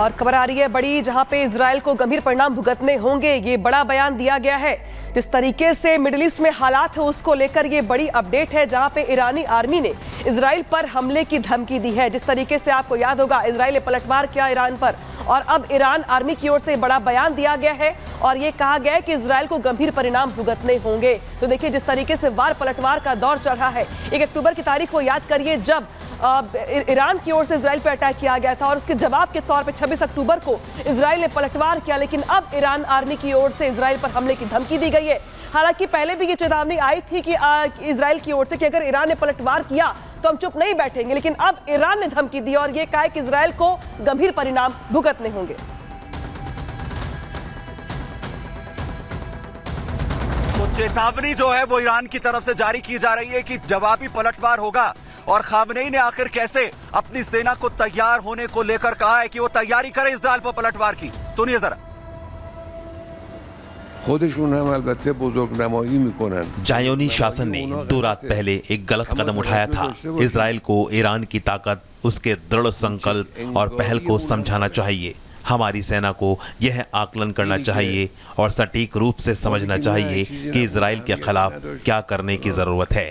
और खबर आ रही है बड़ी, जहां पे इजराइल को गंभीर परिणाम भुगतने होंगे, ये बड़ा बयान दिया गया है। जिस तरीके से मिडिल ईस्ट में हालात है उसको लेकर ये बड़ी अपडेट है, जहां पे ईरानी आर्मी ने इजराइल पर हमले की धमकी दी है। जिस तरीके से आपको याद होगा इजराइल ने पलटवार किया ईरान पर, और अब ईरान आर्मी की ओर से बड़ा बयान दिया गया है और ये कहा गया है कि इजराइल को गंभीर परिणाम भुगतने होंगे। तो देखिए जिस तरीके से वार पलटवार का दौर चल रहा है, 1 अक्टूबर की तारीख को याद करिए जब ईरान की ओर से इजराइल पर अटैक किया गया था और उसके जवाब के तौर पे 26 अक्टूबर को इजराइल ने पलटवार किया। लेकिन अब ईरान आर्मी की ओर से इजराइल पर हमले की धमकी दी गई है। हालांकि पहले भी ये चेतावनी आई थी कि इजराइल की ओर से कि अगर ईरान ने पलटवार किया तो हम चुप नहीं बैठेंगे, लेकिन अब ईरान ने धमकी दी और ये कहा कि इजराइल को गंभीर परिणाम भुगतने होंगे। तो चेतावनी जो है वो ईरान की तरफ से जारी की जा रही है कि जवाबी पलटवार होगा। और खामनेई ने आखिर कैसे अपनी सेना को तैयार होने को लेकर कहा है कि वो तैयारी करे इजराइल पर पलटवार की, सुनिए जरा। जायोनी शासन ने 2 रात पहले एक गलत कदम उठाया था। इजराइल को ईरान की ताकत, उसके दृढ़ संकल्प और पहल को समझाना चाहिए। हमारी सेना को यह आकलन करना चाहिए और सटीक रूप से समझना चाहिए कि इजराइल के खिलाफ क्या करने की जरूरत है।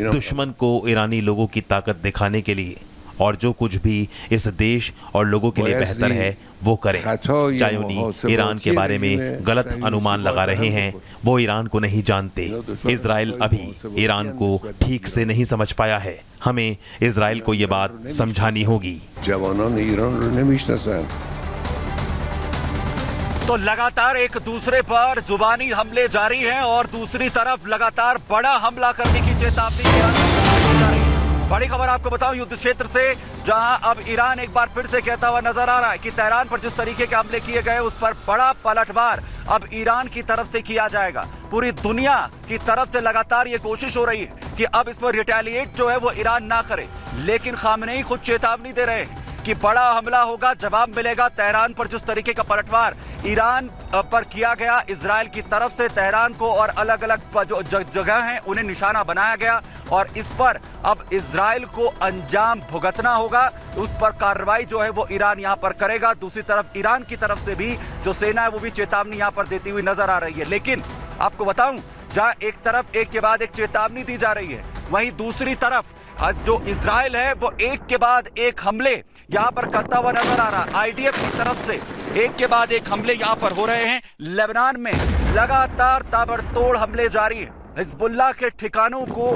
दुश्मन को ईरानी लोगों की ताकत दिखाने के लिए और जो कुछ भी इस देश और लोगों के लिए बेहतर है वो करें। जायोनी ईरान के बारे में गलत अनुमान लगा रहे हैं, वो ईरान को नहीं जानते। इजराइल अभी ईरान को ठीक से नहीं समझ पाया है। हमें इजराइल को ये बात समझानी होगी। तो लगातार एक दूसरे पर जुबानी हमले जारी हैं और दूसरी तरफ लगातार बड़ा हमला करने की चेतावनी जारी है। बड़ी खबर आपको बताऊं युद्ध क्षेत्र से, जहां अब ईरान एक बार फिर से कहता हुआ नजर आ रहा है कि तेहरान पर जिस तरीके के हमले किए गए उस पर बड़ा पलटवार अब ईरान की तरफ से किया जाएगा। पूरी दुनिया की तरफ से लगातार ये कोशिश हो रही है कि अब इस पर रिटेलिएट जो है वो ईरान ना करे, लेकिन खामनेई खुद चेतावनी दे रहे हैं कि बड़ा हमला होगा, जवाब मिलेगा। तेहरान पर जिस तरीके का पलटवार ईरान पर किया गया इजराइल की तरफ से, तेहरान को और अलग अलग जो जगह हैं उन्हें निशाना बनाया गया और इस पर अब इजराइल को अंजाम भुगतना होगा। उस पर कार्रवाई जो है वो ईरान यहाँ पर करेगा। दूसरी तरफ ईरान की तरफ से भी जो सेना है वो भी चेतावनी यहाँ पर देती हुई नजर आ रही है। लेकिन आपको बताऊं, जहां एक तरफ एक के बाद एक चेतावनी दी जा रही है, वहीं दूसरी तरफ जो इजराइल है वो एक के बाद एक हमले यहाँ पर करता हुआ नजर आ रहा है। आईडीएफ की तरफ से एक के बाद एक हमले यहाँ पर हो रहे हैं। लेबनान में लगातार ताबड़तोड़ हमले जारी हैं। हिजबुल्लाह के ठिकानों को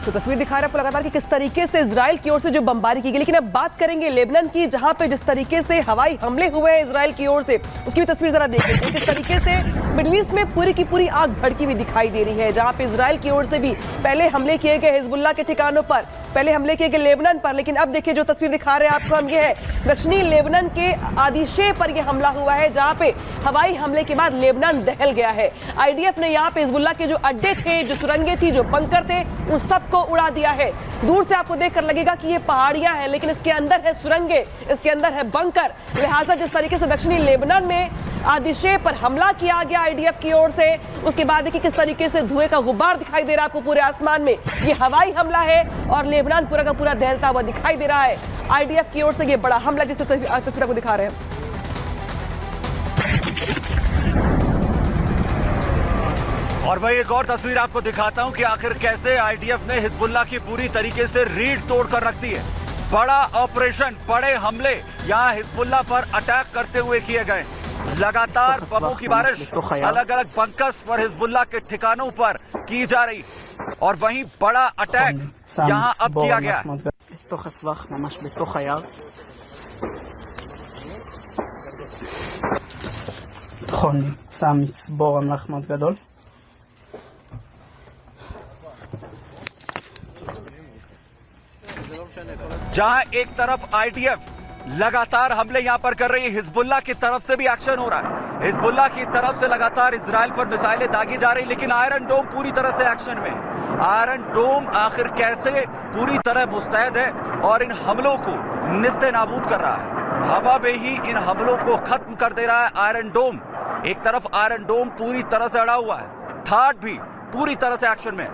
तो तस्वीर दिखा रहे हैं आपको लगातार कि किस तरीके से इजराइल की ओर से जो बमबारी की गई। लेकिन अब बात करेंगे लेबनान की, जहां पे जिस तरीके से हवाई हमले हुए हैं इजराइल की ओर से, उसकी भी तस्वीर जरा देख लेते हैं। किस तरीके से मिडिल ईस्ट में पूरी की पूरी आग भड़की हुई दिखाई दे रही है, जहां पे इजराइल की ओर से भी पहले हमले किए गए हिजबुल्लाह के ठिकानों पर, पहले हमले किए गए लेबनान पर। लेकिन अब देखिए जो तस्वीर दिखा रहे हैं आपको हम, ये है दक्षिणी लेबनान के आदिशे पर यह हमला हुआ है, जहां पे हवाई हमले के बाद लेबनान दहल गया है। आईडीएफ ने यहाँ पे हिजबुल्लाह के जो अड्डे थे, जो सुरंगें थी, जो बंकर थे, उन सबको उड़ा दिया है। दूर से आपको देखकर लगेगा कि ये पहाड़ियां हैं, लेकिन इसके अंदर है सुरंगे, इसके अंदर है बंकर। लिहाजा जिस तरीके से दक्षिणी लेबनान में आदिशे पर हमला किया गया आईडीएफ की ओर से, उसके बाद देखिए किस तरीके से धुएं का गुब्बार दिखाई दे रहा है आपको पूरे आसमान में। ये हवाई हमला है और लेबनान पूरा का पूरा दहलता हुआ दिखाई दे रहा है। आईडीएफ की ओर से ये बड़ा हमला जिस तस्वीर को दिखा रहे हैं। और वही एक और तस्वीर आपको दिखाता हूं कि आखिर कैसे आईडीएफ ने हिजबुल्लाह की पूरी तरीके से रीढ़ तोड़ कर रख दी है। बड़ा ऑपरेशन, बड़े हमले यहाँ हिजबुल्लाह पर अटैक करते हुए किए गए। लगातार बमों की बारिश अलग अलग बंकर्स पर हिजबुल्लाह के ठिकानों पर की जा रही और वहीं बड़ा अटैक यहाँ अब किया गया। נכון, נמצא מצבור אמל"ח מאוד גדול. जहां एक तरफ आईडीएफ लगातार हमले यहां पर कर रही है, हिजबुल्लाह की तरफ से भी एक्शन हो रहा है। हिजबुल्लाह की तरफ से लगातार इजराइल पर मिसाइलें दागी जा रही, लेकिन आयरन डोम पूरी तरह से एक्शन में है। आयरन डोम आखिर कैसे पूरी तरह मुस्तैद है और इन हमलों को निस्ते नाबूद कर रहा है। हवा में ही इन हमलों को खत्म कर दे रहा है आयरन डोम। एक तरफ आयरन डोम पूरी तरह से अड़ा हुआ है, थाट भी पूरी तरह से एक्शन में है।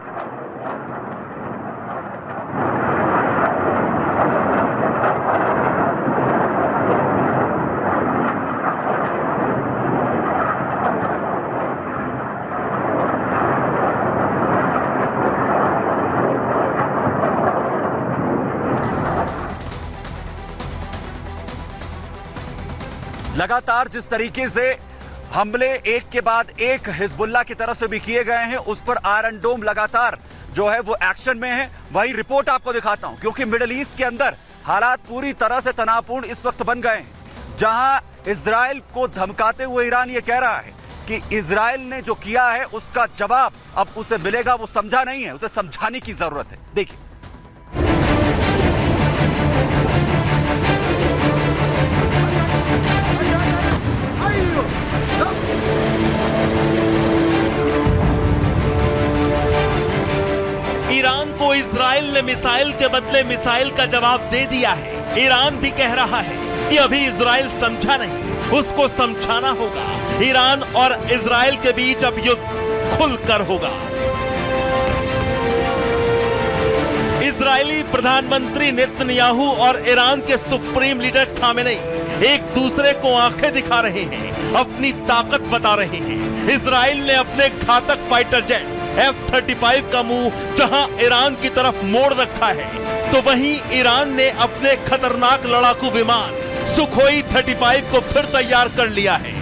लगातार जिस तरीके से हमले एक के बाद एक हिजबुल्लाह की तरफ से भी किए गए हैं, उस पर आयरन डोम लगातार जो है वो एक्शन में है। वही रिपोर्ट आपको दिखाता हूं, क्योंकि मिडिल ईस्ट के अंदर हालात पूरी तरह से तनावपूर्ण इस वक्त बन गए हैं, जहां इजराइल को धमकाते हुए ईरान ये कह रहा है कि इजराइल ने जो किया है उसका जवाब अब उसे मिलेगा। वो समझा नहीं है, उसे समझाने की जरूरत है। देखिए, ईरान को इजराइल ने मिसाइल के बदले मिसाइल का जवाब दे दिया है। ईरान भी कह रहा है कि अभी इजराइल समझा नहीं, उसको समझाना होगा। ईरान और इजराइल के बीच अब युद्ध खुलकर होगा। इजरायली प्रधानमंत्री नेतन्याहू और ईरान के सुप्रीम लीडर खामेनेई एक दूसरे को आंखें दिखा रहे हैं, अपनी ताकत बता रहे हैं। इजराइल ने अपने घातक फाइटर जेट F-35 का मुंह जहां ईरान की तरफ मोड़ रखा है, तो वहीं ईरान ने अपने खतरनाक लड़ाकू विमान सुखोई 35 को फिर तैयार कर लिया है।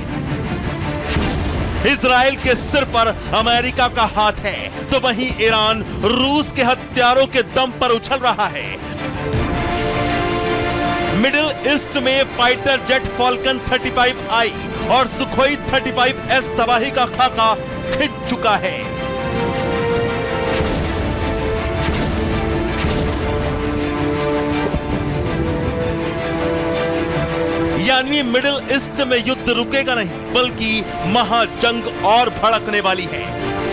इजराइल के सिर पर अमेरिका का हाथ है, तो वहीं ईरान रूस के हथियारों के दम पर उछल रहा है। मिडिल ईस्ट में फाइटर जेट फॉल्कन 35I और सुखोई 35S तबाही का खाका खिंच चुका है। यानी मिडिल ईस्ट में युद्ध रुकेगा नहीं, बल्कि महाजंग और भड़कने वाली है।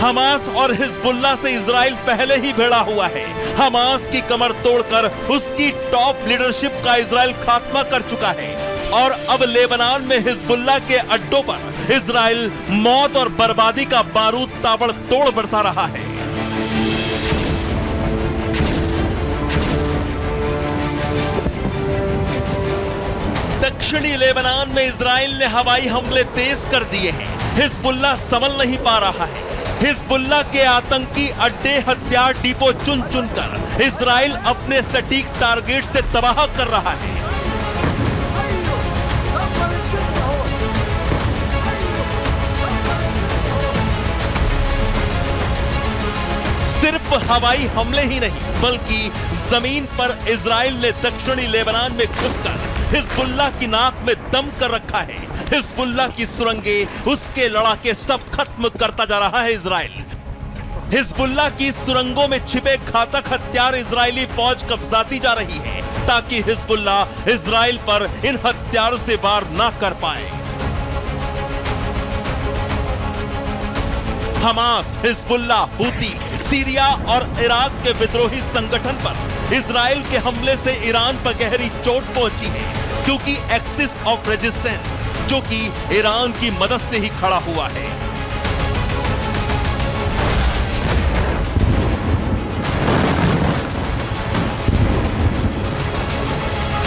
हमास और हिजबुल्लाह से इजराइल पहले ही भिड़ा हुआ है। हमास की कमर तोड़कर उसकी टॉप लीडरशिप का इजराइल खात्मा कर चुका है, और अब लेबनान में हिजबुल्लाह के अड्डों पर इजराइल मौत और बर्बादी का बारूद ताबड़तोड़ बरसा रहा है। दक्षिणी लेबनान में इजराइल ने हवाई हमले तेज कर दिए हैं। हिजबुल्लाह संभल नहीं पा रहा है। हिजबुल्लाह के आतंकी अड्डे, हथियार डिपो चुन चुनकर इजराइल अपने सटीक टारगेट से तबाह कर रहा है। सिर्फ हवाई हमले ही नहीं, बल्कि जमीन पर इजराइल ने दक्षिणी लेबनान में घुसकर हिजबुल्लाह की नाक में दम कर रखा है। हिजबुल्लाह की सुरंगें, उसके लड़ाके सब खत्म करता जा रहा है इजराइल। हिजबुल्लाह की सुरंगों में छिपे घातक हथियार इजरायली फौज कब्जाती जा रही है, ताकि हिजबुल्लाह इजराइल पर इन हथियारों से वार ना कर पाए। हमास, हिजबुल्लाह, हूती, सीरिया और इराक के विद्रोही संगठन पर इजराइल के हमले से ईरान पर गहरी चोट पहुंची है, क्योंकि एक्सिस ऑफ रेजिस्टेंस, जो कि ईरान की मदद से ही खड़ा हुआ है।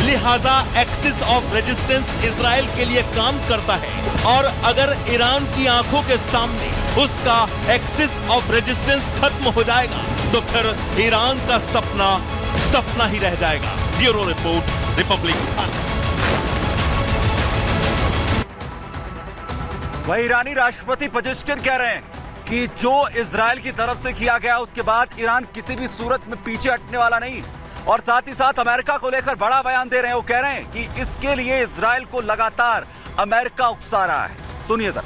लिहाजा एक्सिस ऑफ रेजिस्टेंस इजराइल के लिए काम करता है, और अगर ईरान की आंखों के सामने उसका एक्सिस ऑफ रेजिस्टेंस खत्म हो जाएगा, तो फिर ईरान का सपना सपना ही रह जाएगा। Bureau report, Republic Bharat. वही ईरानी राष्ट्रपति पजेश्किन कह रहे हैं कि जो इजराइल की तरफ से किया गया, उसके बाद ईरान किसी भी सूरत में पीछे हटने वाला नहीं, और साथ ही साथ अमेरिका को लेकर बड़ा बयान दे रहे हैं। वो कह रहे हैं कि इसके लिए इजराइल को लगातार अमेरिका उकसा रहा है। सुनिए सर।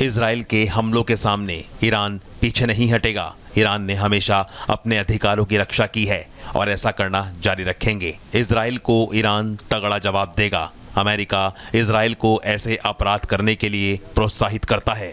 इजराइल के हमलों के सामने ईरान पीछे नहीं हटेगा। ईरान ने हमेशा अपने अधिकारों की रक्षा की है और ऐसा करना जारी रखेंगे। इजराइल को ईरान तगड़ा जवाब देगा। अमेरिका इजराइल को ऐसे अपराध करने के लिए प्रोत्साहित करता है।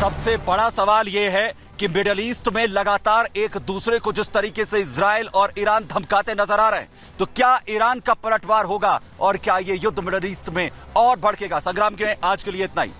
सबसे बड़ा सवाल यह है कि मिडिल ईस्ट में लगातार एक दूसरे को जिस तरीके से इजराइल और ईरान धमकाते नजर आ रहे हैं, तो क्या ईरान का पलटवार होगा और क्या ये युद्ध मिडिल ईस्ट में और भड़केगा? संग्राम के आज के लिए इतना ही।